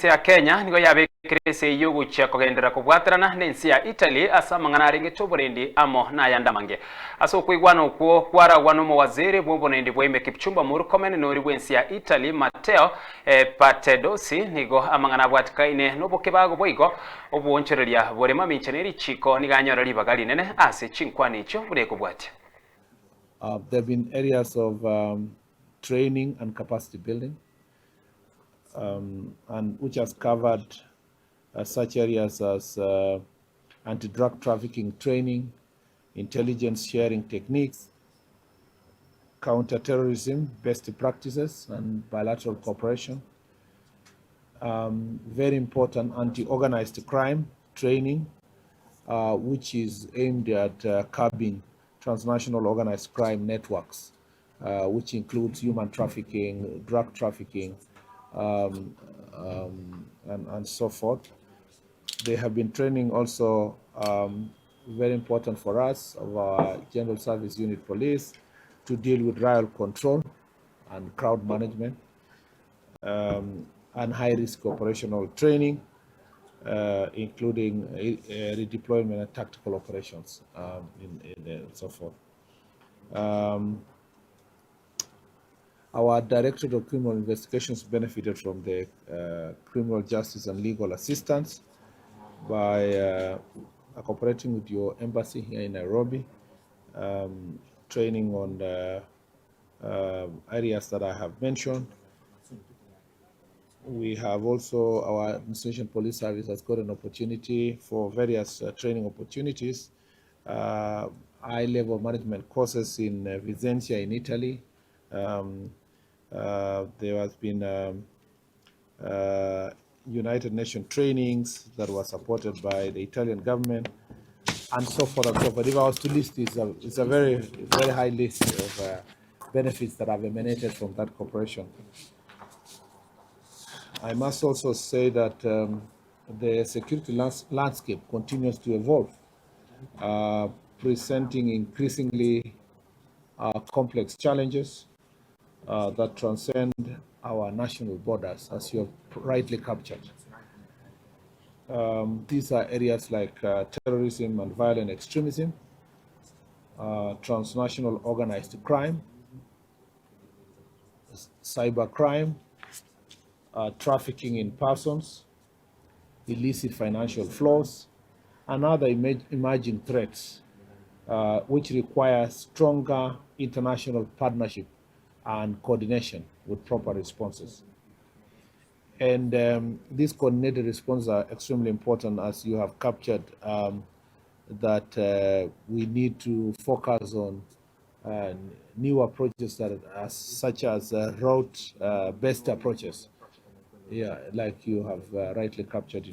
ensi ya Kenya nigo yabekirwe ESEI gucha kugendera Kobwaterana n'ensi ya Italy asa mang'ana ring'ete OBORENDI amo NAYANDE aso kwigwana okwo kwaragwa n'omuwaziri bw'oborendi bw'ime Kipchumba Murkomen n'ori bw'ensi ya Italy Matteo Patedosi nigo amang'ana bwatikaine n'oboke bago boigo obwonchereria borema minche nerichiko niganyora libaga linene ase chinkwana icho bureko bwate. There have been areas of training and capacity building, and which has covered such areas as anti-drug trafficking training, intelligence sharing techniques, counter-terrorism best practices and bilateral cooperation. Very important anti-organized crime training, which is aimed at curbing transnational organized crime networks, which includes human trafficking, drug trafficking, and so forth. They have been training also, very important for us, of our General Service Unit Police to deal with riot control and crowd management, and high-risk operational training, including redeployment and tactical operations, and so forth. Our Directorate of Criminal Investigations benefited from the criminal justice and legal assistance by cooperating with your embassy here in Nairobi, training on the areas that I have mentioned. We have also, our Administration Police Service has got an opportunity for various training opportunities, high-level management courses in Vicenza in Italy. There has been United Nations trainings that were supported by the Italian government, and so forth and so forth. If I was to list, it's a very, very high list of benefits that have emanated from that cooperation. I must also say that the security landscape continues to evolve, presenting increasingly complex challenges that transcend our national borders, as you have rightly captured. These are areas like terrorism and violent extremism, transnational organized crime, cybercrime, trafficking in persons, illicit financial flows, and other emerging threats, which require stronger international partnership and coordination with proper responses. And these coordinated responses are extremely important, as you have captured, that we need to focus on new approaches that are such as route-based approaches. Yeah, like you have rightly captured.